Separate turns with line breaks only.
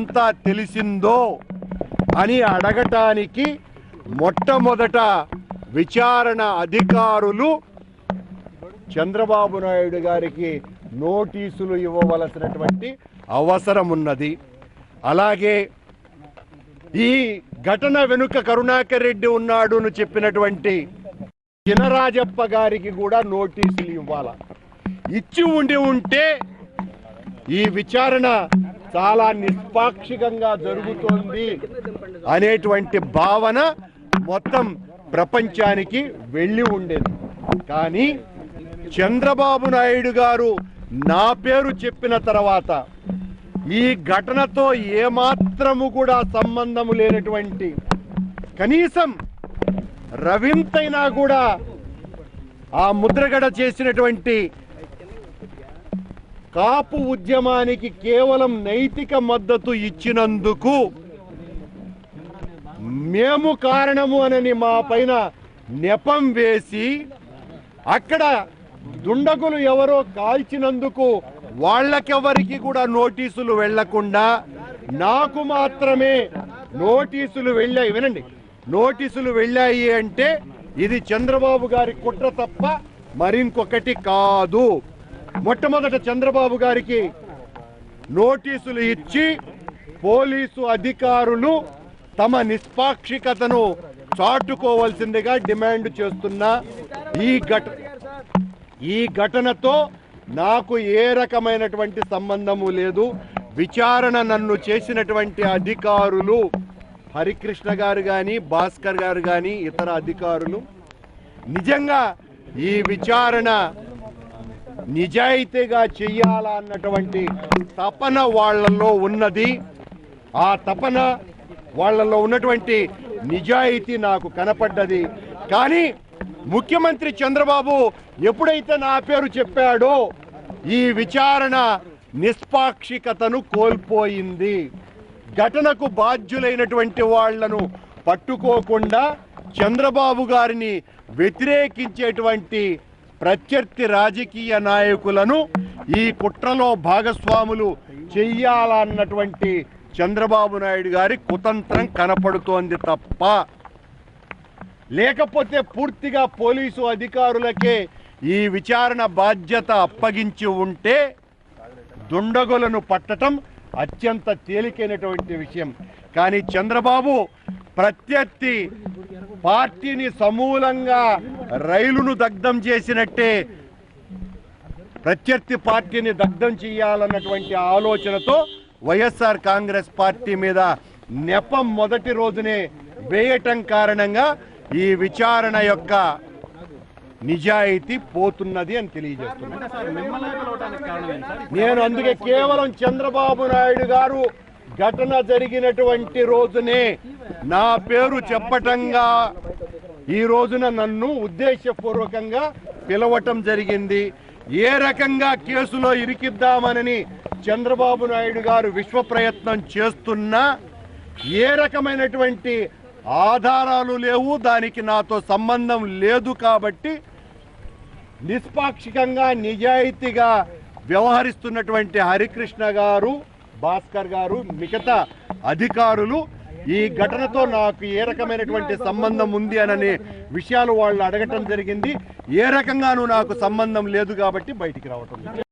అంతా తెలిసిందో అని అడగటానికి మొట్టమొదట విచారణ అధికారులు చంద్రబాబు నాయుడు గారికి నోటీసులు ఇవ్వవలసినటువంటి అవసరం ఉన్నది. అలాగే ఈ ఘటన వెనుక కరుణాకర్ రెడ్డి ఉన్నాడు అని చెప్పినటువంటి చినరాజప్ప గారికి కూడా నోటీసులు ఇవ్వాల. ఇచ్చి ఉంటే ఈ విచారణ చాలా నిష్పాక్షికంగా జరుగుతోంది అనేటువంటి భావన మొత్తం ప్రపంచానికి వెళ్ళి ఉండేది. కానీ చంద్రబాబు నాయుడు గారు నా పేరు చెప్పిన తర్వాత ఈ ఘటనతో ఏమాత్రము కూడా సంబంధము లేనటువంటి కనీసం రవింతైనా కూడా ఆ ముద్రగడ చేసినటువంటి కాపు ఉద్యమానికి కేవలం నైతిక మద్దతు ఇచ్చినందుకు మేము కారణము అనని మా పైన నెపం వేసి అక్కడ దుండగులు ఎవరో కాల్చినందుకు వాళ్ళకెవరికి కూడా నోటీసులు వెళ్లకుండా నాకు మాత్రమే నోటీసులు వెళ్ళాయి. వినండి, నోటీసులు వెళ్ళాయి అంటే ఇది చంద్రబాబు గారి కుట్ర తప్ప మరింకొకటి కాదు. మొట్టమొదట చంద్రబాబు గారికి నోటీసులు ఇచ్చి పోలీసు అధికారులు తమ నిష్పాక్షికతను చాటుకోవాల్సిందిగా డిమాండ్ చేస్తున్నా. ఈ ఘటనతో నాకు ఏ రకమైనటువంటి సంబంధము లేదు. విచారణ నన్ను చేసినటువంటి అధికారులు హరికృష్ణ గారు కానీ భాస్కర్ గారు కానీ ఇతర అధికారులు నిజంగా ఈ విచారణ నిజాయితీగా చెయ్యాలన్నటువంటి తపన వాళ్ళల్లో ఉన్నది. ఆ తపన వాళ్ళల్లో ఉన్నటువంటి నిజాయితీ నాకు కనపడ్డది. కానీ ముఖ్యమంత్రి చంద్రబాబు ఎప్పుడైతే నా పేరు చెప్పాడో ఈ విచారణ నిష్పాక్షికతను కోల్పోయింది. ఘటనకు బాధ్యులైనటువంటి వాళ్లను పట్టుకోకుండా చంద్రబాబు గారిని వ్యతిరేకించేటువంటి ప్రత్యర్థి రాజకీయ నాయకులను ఈ కుట్రలో భాగస్వాములు చెయ్యాలన్నటువంటి చంద్రబాబు నాయుడు గారి కుతంత్రం కనపడుతోంది తప్ప లేకపోతే పూర్తిగా పోలీసు అధికారులకే ఈ విచారణ బాధ్యత అప్పగించి ఉంటే దుండగులను పట్టడం అత్యంత తేలికైనటువంటి విషయం. కానీ చంద్రబాబు ప్రత్యర్థి పార్టీని సమూలంగా రైలును దగ్ధం చేసినట్టే ప్రత్యర్థి పార్టీని దగ్ధం చేయాలన్నటువంటి ఆలోచనతో వైఎస్ఆర్ కాంగ్రెస్ పార్టీ మీద నెపం మొదటి రోజునే వేయటం కారణంగా ఈ విచారణ యొక్క నిజాయితీ పోతున్నది అని తెలియజేస్తున్నాను. నేను అందుకే కేవలం చంద్రబాబు నాయుడు గారు ఘటన జరిగినటువంటి రోజునే నా పేరు చెప్పటంగా ఈ రోజున నన్ను ఉద్దేశపూర్వకంగా పిలవటం జరిగింది. ఏ రకంగా కేసులో ఇరికిద్దామని చంద్రబాబు నాయుడు గారు విశ్వ ప్రయత్నం చేస్తున్నా ఏ రకమైనటువంటి ఆధారాలు లేవు, దానికి నాతో సంబంధం లేదు. కాబట్టి నిష్పాక్షికంగా నిజాయితీగా వ్యవహరిస్తున్నటువంటి హరికృష్ణ గారు, భాస్కర్ గారు, మిగతా అధికారులు ఈ ఘటనతో నాకు ఏ రకమైనటువంటి సంబంధం ఉంది అనే విషయాలు వాళ్ళు అడగటం జరిగింది. ఏ రకంగానూ నాకు సంబంధం లేదు కాబట్టి బయటికి రావటం.